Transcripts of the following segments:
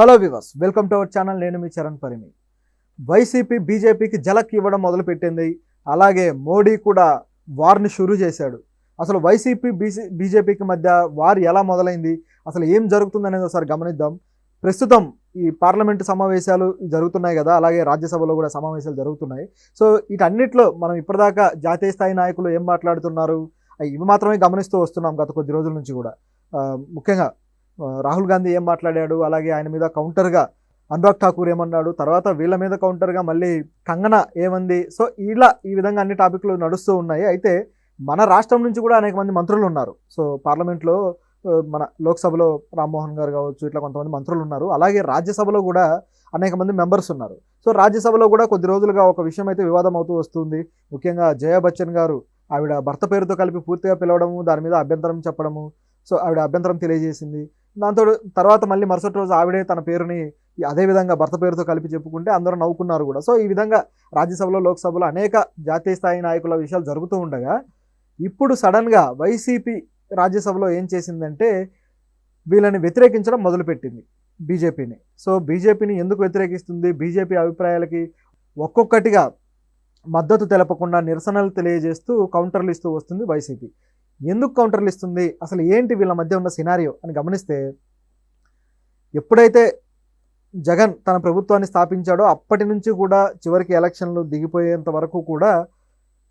Hello viewers, welcome to our channel. నేను మీ Charan Parimi. YCP బీజేపీకి జలక్ ఇవ్వడం మొదలుపెట్టింది. అలాగే మోడీ కూడా వార్ని షురూ చేశాడు. అసలు వైసీపీ బీజేపీకి మధ్య వార్ ఎలా మొదలైంది, అసలు ఏం జరుగుతుంది అనేది ఒకసారి గమనిద్దాం. ప్రస్తుతం ఈ పార్లమెంటు సమావేశాలు జరుగుతున్నాయి కదా, అలాగే రాజ్యసభలో కూడా సమావేశాలు జరుగుతున్నాయి. సో వీటన్నిటిలో మనం ఇప్పటిదాకా జాతీయ స్థాయి నాయకులు ఏం మాట్లాడుతున్నారు ఇవి మాత్రమే గమనిస్తూ వస్తున్నాం గత కొద్ది రోజుల నుంచి కూడా. ముఖ్యంగా రాహుల్ గాంధీ ఏం మాట్లాడాడు, అలాగే ఆయన మీద కౌంటర్గా అనురాగ్ ఠాకూర్ ఏమన్నాడు, తర్వాత వీళ్ళ మీద కౌంటర్గా మళ్ళీ కంగనా ఏమంది. సో ఈ విధంగా అన్ని టాపిక్లు నడుస్తూ ఉన్నాయి. అయితే మన రాష్ట్రం నుంచి కూడా అనేక మంది మంత్రులు ఉన్నారు. సో పార్లమెంట్లో మన లోక్సభలో రామ్మోహన్ గారు కావచ్చు, ఇట్లా కొంతమంది మంత్రులు ఉన్నారు. అలాగే రాజ్యసభలో కూడా అనేక మంది మెంబర్స్ ఉన్నారు. సో రాజ్యసభలో కూడా కొద్ది రోజులుగా ఒక విషయం అయితే వివాదం అవుతూ వస్తుంది. ముఖ్యంగా జయా బచ్చన్ గారు ఆవిడ భర్త పేరుతో కలిపి పూర్తిగా పిలవడము, దాని మీద అభ్యంతరం చెప్పడము. సో ఆవిడ అభ్యంతరం తెలియజేసింది. దాంతో తర్వాత మళ్ళీ మరుసటి రోజు ఆవిడే తన పేరుని అదేవిధంగా భర్త పేరుతో కలిపి చెప్పుకుంటే అందరూ నవ్వుకున్నారు కూడా. సో ఈ విధంగా రాజ్యసభలో లోక్సభలో అనేక జాతీయ స్థాయి నాయకుల విషయాలు జరుగుతూ ఉండగా ఇప్పుడు సడన్గా వైసీపీ రాజ్యసభలో ఏం చేసిందంటే వీళ్ళని వ్యతిరేకించడం మొదలుపెట్టింది బీజేపీని. సో బీజేపీని ఎందుకు వ్యతిరేకిస్తుంది, బీజేపీ అభిప్రాయాలకి ఒక్కొక్కటిగా మద్దతు తెలపకుండా నిరసనలు తెలియజేస్తూ కౌంటర్లు ఇస్తూ వస్తుంది వైసీపీ. ఎందుకు కౌంటర్లు ఇస్తుంది, అసలు ఏంటి వీళ్ళ మధ్య ఉన్న సినారియో అని గమనిస్తే, ఎప్పుడైతే జగన్ తన ప్రభుత్వాన్ని స్థాపించాడో అప్పటి నుంచి కూడా చివరికి ఎలక్షన్లు దిగిపోయేంత వరకు కూడా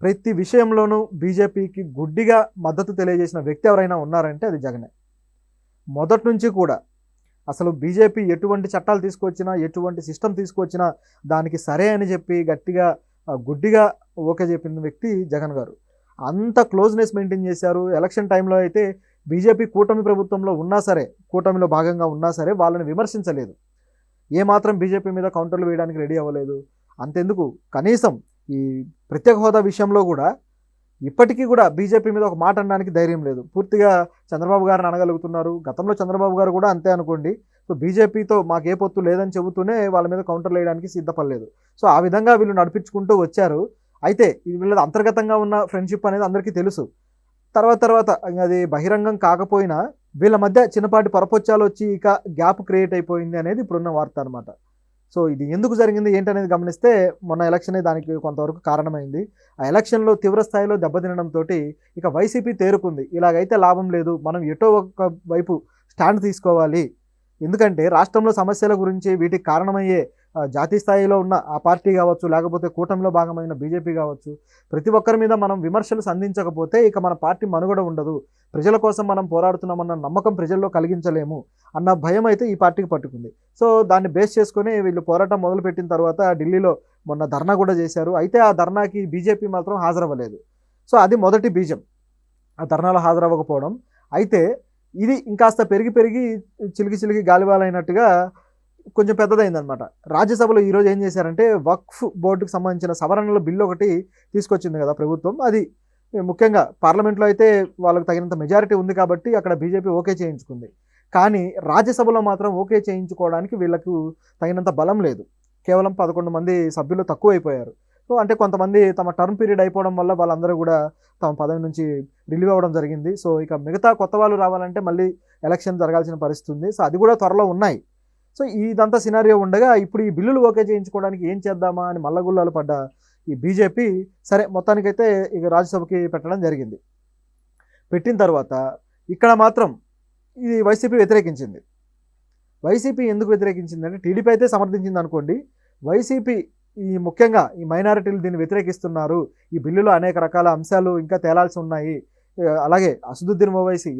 ప్రతి విషయంలోనూ బీజేపీకి గుడ్డిగా మద్దతు తెలియజేసిన వ్యక్తి ఎవరైనా ఉన్నారంటే అది జగనే. మొదటి నుంచి కూడా అసలు బీజేపీ ఎటువంటి చట్టాలు తీసుకొచ్చినా, ఎటువంటి సిస్టమ్ తీసుకొచ్చినా దానికి సరే అని చెప్పి గట్టిగా గుడ్డిగా ఓకే చెప్పిన వ్యక్తి జగన్ గారు. అంత క్లోజ్నెస్ మెయింటైన్ చేశారు. ఎలక్షన్ టైంలో అయితే బీజేపీ కూటమి ప్రభుత్వంలో ఉన్నా సరే, కూటమిలో భాగంగా ఉన్నా సరే వాళ్ళని విమర్శించలేదు. ఏమాత్రం బీజేపీ మీద కౌంటర్లు వేయడానికి రెడీ అవ్వలేదు. అంతెందుకు, కనీసం ఈ ప్రత్యేక హోదా విషయంలో కూడా ఇప్పటికీ కూడా బీజేపీ మీద ఒక మాట అనడానికి ధైర్యం లేదు. పూర్తిగా చంద్రబాబు గారిని అనగలుగుతున్నారు. గతంలో చంద్రబాబు గారు కూడా అంతే అనుకోండి. సో బీజేపీతో మాకే పొత్తు లేదని చెబుతూనే వాళ్ళ మీద కౌంటర్లు వేయడానికి సిద్ధపడలేదు. సో ఆ విధంగా వీళ్ళు నడిపించుకుంటూ వచ్చారు. అయితే వీళ్ళది అంతర్గతంగా ఉన్న ఫ్రెండ్షిప్ అనేది అందరికీ తెలుసు. తర్వాత అది బహిరంగం కాకపోయినా వీళ్ళ మధ్య చిన్నపాటి పరపొచ్చాలు వచ్చి ఇక గ్యాప్ క్రియేట్ అయిపోయింది అనేది ఇప్పుడున్న వార్త అనమాట. సో ఇది ఎందుకు జరిగింది ఏంటనేది గమనిస్తే మొన్న ఎలక్షనే దానికి కొంతవరకు కారణమైంది. ఆ ఎలక్షన్లో తీవ్ర స్థాయిలో దెబ్బతినడంతో ఇక వైసీపీ తేరుకుంది. ఇలాగైతే లాభం లేదు, మనం ఎటో ఒక వైపు స్టాండ్ తీసుకోవాలి. ఎందుకంటే రాష్ట్రంలో సమస్యల గురించి వీటికి కారణమయ్యే జాతీయ స్థాయిలో ఉన్న ఆ పార్టీ కావచ్చు, లేకపోతే కూటమిలో భాగమైన బీజేపీ కావచ్చు, ప్రతి ఒక్కరి మీద మనం విమర్శలు సంధించకపోతే ఇక మన పార్టీ మనుగడ ఉండదు. ప్రజల కోసం మనం పోరాడుతున్నామన్న నమ్మకం ప్రజల్లో కలిగించలేము అన్న భయం అయితే ఈ పార్టీకి పట్టుకుంది. సో దాన్ని బేస్ చేసుకొని వీళ్ళు పోరాటం మొదలుపెట్టిన తర్వాత ఢిల్లీలో మొన్న ధర్నా కూడా చేశారు. అయితే ఆ ధర్నాకి బీజేపీ మాత్రం హాజరవ్వలేదు. సో అది మొదటి బీజం, ఆ ధర్నాలో హాజరవ్వకపోవడం. అయితే ఇది ఇంకాస్త పెరిగి చిలికి గాలివాలైనట్టుగా కొంచెం పెద్దదైందనమాట. రాజ్యసభలో ఈరోజు ఏం చేశారంటే వక్ఫ్ బోర్డుకు సంబంధించిన సవరణల బిల్లు ఒకటి తీసుకొచ్చింది కదా ప్రభుత్వం. అది ముఖ్యంగా పార్లమెంట్లో అయితే వాళ్ళకు తగినంత మెజారిటీ ఉంది కాబట్టి అక్కడ బీజేపీ ఓకే చేయించుకుంది. కానీ రాజ్యసభలో మాత్రం ఓకే చేయించుకోవడానికి వీళ్ళకు తగినంత బలం లేదు. కేవలం 11 మంది సభ్యులు తక్కువైపోయారు. సో అంటే కొంతమంది తమ టర్మ్ పీరియడ్ అయిపోవడం వల్ల వాళ్ళందరూ కూడా తమ పదవి నుంచి రిలీవ్ అవ్వడం జరిగింది. సో ఇక మిగతా కొత్త వాళ్ళు రావాలంటే మళ్ళీ ఎలక్షన్ జరగాల్సిన పరిస్థితి ఉంది. సో అది కూడా త్వరలో ఉన్నాయి. సో ఇదంతా సినారియో ఉండగా ఇప్పుడు ఈ బిల్లులు ఓకే చేయించుకోవడానికి ఏం చేద్దామా అని మల్లగుల్లాలు పడ్డ ఈ బీజేపీ సరే మొత్తానికైతే ఇక రాజ్యసభకి పెట్టడం జరిగింది. పెట్టిన తర్వాత ఇక్కడ మాత్రం ఇది వైసీపీ వ్యతిరేకించింది. వైసీపీ ఎందుకు వ్యతిరేకించింది అంటే, టీడీపీ అయితే సమర్థించింది అనుకోండి, వైసీపీ ముఖ్యంగా ఈ మైనారిటీలు దీన్ని వ్యతిరేకిస్తున్నారు, ఈ బిల్లులో అనేక రకాల అంశాలు ఇంకా తేలాల్సి ఉన్నాయి, అలాగే అసదుద్దీన్ ఓవైసీ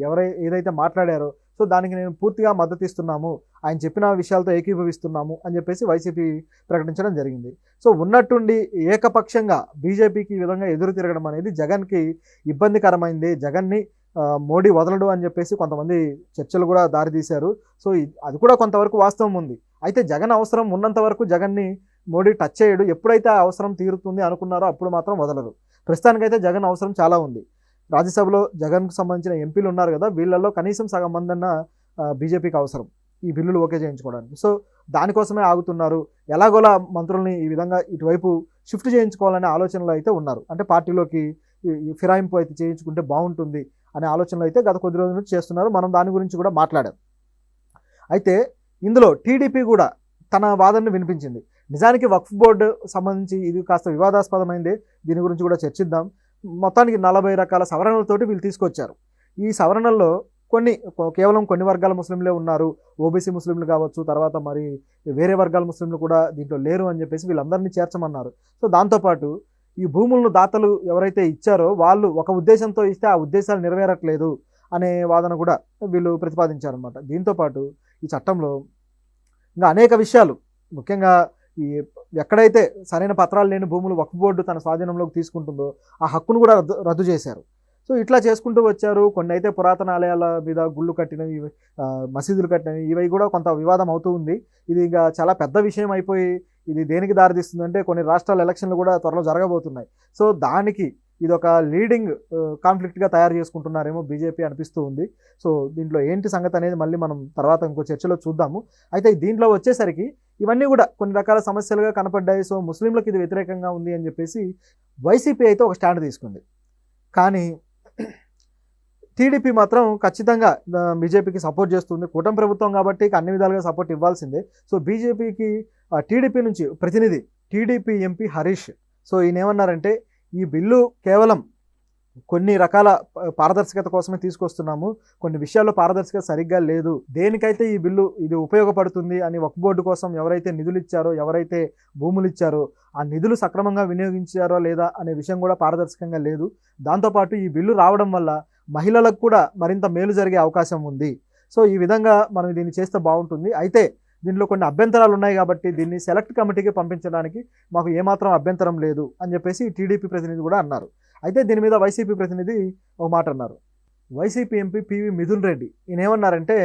ఏదైతే మాట్లాడారో సో దానికి నేను పూర్తిగా మద్దతు ఇస్తున్నాము, ఆయన చెప్పిన విషయాలతో ఏకీభవిస్తున్నాము అని చెప్పేసి వైసీపీ ప్రకటించడం జరిగింది. సో ఉన్నట్టుండి ఏకపక్షంగా బీజేపీకి ఈ విధంగా ఎదురు తిరగడం అనేది జగన్కి ఇబ్బందికరమైంది. జగన్ని మోడీ వదలడు అని చెప్పేసి కొంతమంది చర్చలు కూడా దారితీశారు. సో అది కూడా కొంతవరకు వాస్తవం ఉంది. అయితే జగన్ అవసరం ఉన్నంత వరకు జగన్ని మోడీ టచ్ చేయడు. ఎప్పుడైతే ఆ అవసరం తీరుతుంది అనుకున్నారో అప్పుడు మాత్రం వదలరు. ప్రస్తుతానికైతే జగన్ అవసరం చాలా ఉంది. రాజ్యసభలో జగన్కు సంబంధించిన ఎంపీలు ఉన్నారు కదా, వీళ్ళల్లో కనీసం సగం మందన్న బీజేపీకి అవసరం ఈ బిల్లులు ఓకే చేయించుకోవడానికి. సో దానికోసమే ఆగుతున్నారు. ఎలాగోలా మంత్రుల్ని ఈ విధంగా ఇటువైపు షిఫ్ట్ చేయించుకోవాలనే ఆలోచనలో అయితే ఉన్నారు. అంటే పార్టీలోకి ఫిరాయింపు అయితే చేయించుకుంటే బాగుంటుంది అనే ఆలోచనలు అయితే గత కొద్ది రోజుల నుంచి చేస్తున్నారు. మనం దాని గురించి కూడా మాట్లాడాం. అయితే ఇందులో టీడీపీ కూడా తన వాదనను వినిపించింది. నిజానికి వక్ఫ్ బోర్డు సంబంధించి ఇది కాస్త వివాదాస్పదమైంది. దీని గురించి కూడా చర్చిద్దాం. మొత్తానికి 40 రకాల సవరణలతోటి వీళ్ళు తీసుకొచ్చారు. ఈ సవరణల్లో కేవలం కొన్ని వర్గాల ముస్లింలే ఉన్నారు. ఓబీసీ ముస్లింలు కావచ్చు, తర్వాత మరి వేరే వర్గాల ముస్లింలు కూడా దీంట్లో లేరు అని చెప్పేసి వీళ్ళందరినీ చేర్చమన్నారు. సో దాంతోపాటు ఈ భూములను దాతలు ఎవరైతే ఇచ్చారో వాళ్ళు ఒక ఉద్దేశంతో ఇస్తే ఆ ఉద్దేశాలు నెరవేరట్లేదు అనే వాదన కూడా వీళ్ళు ప్రతిపాదించారనమాట. దీంతోపాటు ఈ చట్టంలో ఇంకా అనేక విషయాలు, ముఖ్యంగా ఈ ఎక్కడైతే సరైన పత్రాలు లేని భూములు వక్ఫ్ బోర్డు తన స్వాధీనంలోకి తీసుకుంటుందో ఆ హక్కును కూడా రద్దు చేశారు. సో ఇట్లా చేసుకుంటూ వచ్చారు. కొన్ని అయితే పురాతన ఆలయాల మీద గుళ్ళు కట్టినవి, మసీదులు కట్టినవి, ఇవి కూడా కొంత వివాదం అవుతూ ఉంది. ఇది ఇంకా చాలా పెద్ద విషయం అయిపోయి ఇది దేనికి దారితీస్తుందంటే కొన్ని రాష్ట్రాల ఎలక్షన్లు కూడా త్వరలో జరగబోతున్నాయి. సో దానికి ఇది ఒక లీడింగ్ కాన్ఫ్లిక్ట్గా తయారు చేసుకుంటున్నారేమో బీజేపీ అనిపిస్తూ ఉంది. సో దీంట్లో ఏంటి సంగతి అనేది మళ్ళీ మనం తర్వాత ఇంకో చర్చలో చూద్దాము. అయితే దీంట్లో వచ్చేసరికి ఇవన్నీ కూడా కొన్ని రకాల సమస్యలుగా కనపడ్డాయి. సో ముస్లింలకు ఇది వ్యతిరేకంగా ఉంది అని చెప్పేసి వైసీపీ అయితే ఒక స్టాండ్ తీసుకుంది. కానీ టీడీపీ మాత్రం ఖచ్చితంగా బీజేపీకి సపోర్ట్ చేస్తుంది. కూటమి ప్రభుత్వం కాబట్టి అన్ని విధాలుగా సపోర్ట్ ఇవ్వాల్సిందే. సో బీజేపీకి టీడీపీ నుంచి ప్రతినిధి టీడీపీ ఎంపీ హరీష్, సో ఈయన ఏమన్నారంటే ఈ బిల్లు కేవలం కొన్ని రకాల పారదర్శకత కోసమే తీసుకొస్తున్నాము, కొన్ని విషయాల్లో పారదర్శకత సరిగ్గా లేదు, దేనికైతే ఈ బిల్లు ఇది ఉపయోగపడుతుంది అని వక్ఫ్ బోర్డు కోసం ఎవరైతే నిధులు ఇచ్చారో, ఎవరైతే భూములు ఇచ్చారో ఆ నిధులు సక్రమంగా వినియోగించారో లేదా అనే విషయం కూడా పారదర్శకంగా లేదు. దాంతోపాటు ఈ బిల్లు రావడం వల్ల మహిళలకు కూడా మరింత మేలు జరిగే అవకాశం ఉంది. సో ఈ విధంగా మనం దీన్ని చేస్తే బాగుంటుంది. అయితే దీనిలో కొన్ని అభ్యంతరాలు ఉన్నాయి కాబట్టి దీన్ని సెలెక్ట్ కమిటీకి పంపించడానికి మాకు ఏమాత్రం అభ్యంతరం లేదు అని చెప్పేసి టీడీపీ ప్రతినిధి కూడా అన్నారు. అయితే దీని మీద వైసీపీ ప్రతినిధి ఒక మాట అన్నారు. YCP MP PV Mithun Reddy ఈయన ఏమన్నారంటే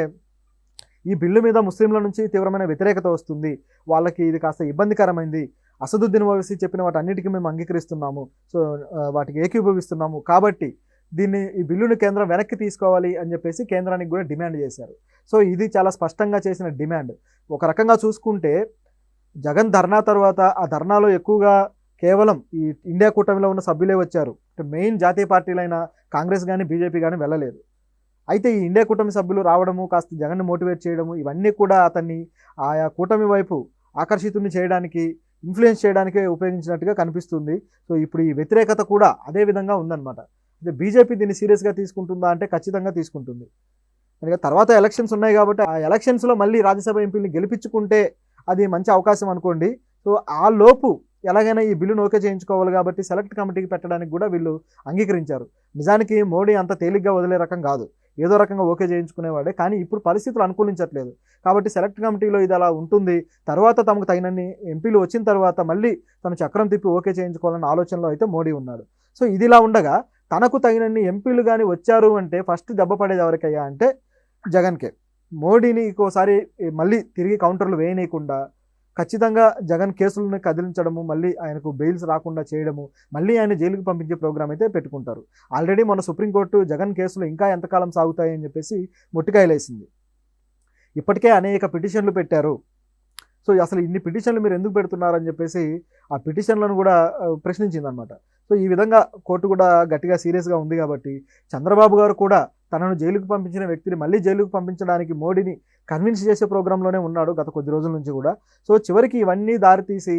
ఈ బిల్లు మీద ముస్లింల నుంచి తీవ్రమైన వ్యతిరేకత వస్తుంది, వాళ్ళకి ఇది కాస్త ఇబ్బందికరమైంది, అసదుద్దీన్ ఓవైసీ చెప్పిన వాటి అన్నిటికీ మేము అంగీకరిస్తున్నాము, సో వాటికి ఏకీభవిస్తున్నాము, కాబట్టి ఈ బిల్లును కేంద్రం వెనక్కి తీసుకోవాలి అని చెప్పేసి కేంద్రానికి కూడా డిమాండ్ చేశారు. సో ఇది చాలా స్పష్టంగా చేసిన డిమాండ్. ఒక రకంగా చూసుకుంటే జగన్ ధర్నా తర్వాత ఆ ధర్నాలో ఎక్కువగా కేవలం ఈ ఇండియా కూటమిలో ఉన్న సభ్యులే వచ్చారు. మెయిన్ జాతీయ పార్టీలైన కాంగ్రెస్ కానీ బీజేపీ కానీ వెళ్ళలేదు. అయితే ఈ ఇండియా కూటమి సభ్యులు రావడము, కాస్త జగన్ని మోటివేట్ చేయడము, ఇవన్నీ కూడా అతన్ని ఆయా కూటమి వైపు ఆకర్షితుని చేయడానికి, ఇన్ఫ్లుయెన్స్ చేయడానికే ఉపయోగించినట్టుగా కనిపిస్తుంది. సో ఇప్పుడు ఈ వ్యతిరేకత కూడా అదే విధంగా ఉందన్నమాట. అయితే బీజేపీ దీన్ని సీరియస్గా తీసుకుంటుందా అంటే ఖచ్చితంగా తీసుకుంటుంది. ఎందుకంటే తర్వాత ఎలక్షన్స్ ఉన్నాయి కాబట్టి ఆ ఎలక్షన్స్లో మళ్ళీ రాజ్యసభ ఎంపీని గెలిపించుకుంటే అది మంచి అవకాశం అనుకోండి. సో ఆ లోపు ఎలాగైనా ఈ బిల్లును ఓకే చేయించుకోవాలి కాబట్టి సెలెక్ట్ కమిటీకి పెట్టడానికి కూడా వీళ్ళు అంగీకరించారు. నిజానికి మోడీ అంత తేలిగ్గా వదిలే రకం కాదు, ఏదో రకంగా ఓకే చేయించుకునేవాడే. కానీ ఇప్పుడు పరిస్థితులు అనుకూలించట్లేదు కాబట్టి సెలెక్ట్ కమిటీలో ఇది అలా ఉంటుంది. తర్వాత తమకు తగినన్ని ఎంపీలు వచ్చిన తర్వాత మళ్ళీ తను చక్రం తిప్పి ఓకే చేయించుకోవాలన్న ఆలోచనలో అయితే మోడీ ఉన్నాడు. సో ఇదిలా ఉండగా తనకు తగినన్ని ఎంపీలు కానీ వచ్చారు అంటే ఫస్ట్ దెబ్బ పడేది ఎవరికయ్యా అంటే జగన్కే. మోడీని ఇంకోసారి మళ్ళీ తిరిగి కౌంటర్లు వేయనీయకుండా ఖచ్చితంగా జగన్ కేసులను కదిలించడము, మళ్ళీ ఆయనకు బెయిల్స్ రాకుండా చేయడము, మళ్ళీ ఆయన జైలుకి పంపించే ప్రోగ్రామ్ అయితే పెట్టుకుంటారు. ఆల్రెడీ మన సుప్రీంకోర్టు జగన్ కేసులు ఇంకా ఎంతకాలం సాగుతాయని చెప్పేసి మొట్టికాయలేసింది. ఇప్పటికే అనేక పిటిషన్లు పెట్టారు. సో అసలు ఇన్ని పిటిషన్లు మీరు ఎందుకు పెడుతున్నారని చెప్పేసి ఆ పిటిషన్లను కూడా ప్రశ్నించిందనమాట. సో ఈ విధంగా కోర్టు కూడా గట్టిగా సీరియస్గా ఉంది కాబట్టి చంద్రబాబు గారు కూడా తనను జైలుకు పంపించిన వ్యక్తిని మళ్ళీ జైలుకు పంపించడానికి మోడీని కన్విన్స్ చేసే ప్రోగ్రాంలోనే ఉన్నాడు గత కొద్ది రోజుల నుంచి కూడా. సో చివరికి ఇవన్నీ దారితీసి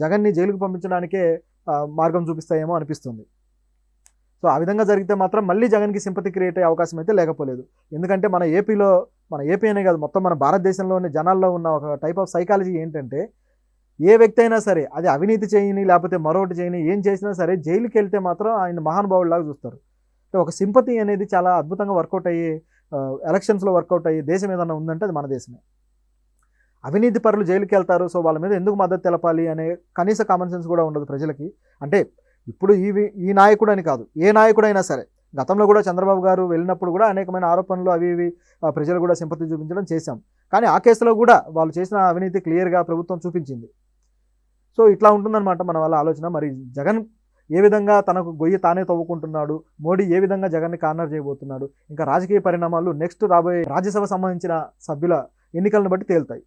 జగన్ని జైలుకు పంపించడానికే మార్గం చూపిస్తాయేమో అనిపిస్తుంది. సో ఆ విధంగా జరిగితే మాత్రం మళ్ళీ జగన్కి సింపతి క్రియేట్ అయ్యే అవకాశం అయితే లేకపోలేదు. ఎందుకంటే మన ఏపీ అనే కాదు, మొత్తం మన భారతదేశంలోని జనాల్లో ఉన్న ఒక టైప్ ఆఫ్ సైకాలజీ ఏంటంటే ఏ వ్యక్తి అయినా సరే అది అవినీతి చేయని లేకపోతే మరొకటి చేయని ఏం చేసినా సరే జైలుకి వెళ్తే మాత్రం ఆయన మహానుభావుడిలాగా చూస్తారు. ఒక సింపతి అనేది చాలా అద్భుతంగా వర్కౌట్ అయ్యి ఎలక్షన్స్లో వర్కౌట్ అయ్యి దేశం ఏదన్నా ఉందంటే అది మన దేశమే. అవినీతి పరులు జైలుకి వెళ్తారు, సో వాళ్ళ మీద ఎందుకు మద్దతు తెలపాలి అనే కనీస కామన్ సెన్స్ కూడా ఉండదు ప్రజలకి. అంటే ఇప్పుడు ఈ నాయకుడు అని కాదు, ఏ నాయకుడైనా సరే గతంలో కూడా చంద్రబాబు గారు వెళ్ళినప్పుడు కూడా అనేకమైన ఆరోపణలు అవి ప్రజలు కూడా సింపతి చూపించడం చేశాం. కానీ ఆ కేసులో కూడా వాళ్ళు చేసిన అవినీతి క్లియర్గా ప్రభుత్వం చూపించింది. సో ఇట్లా ఉంటుందన్నమాట మన వాళ్ళ ఆలోచన. మరి జగన్ ఏ విధంగా తనకు గొయ్యి తానే తవ్వుకుంటున్నాడు, మోడీ ఏ విధంగా జగన్ని కార్నర్ చేయబోతున్నాడు, ఇంకా రాజకీయ పరిణామాలు నెక్స్ట్ రాబోయే రాజ్యసభ సంబంధించిన సభ్యుల ఎన్నికలను బట్టి తేలుతాయి.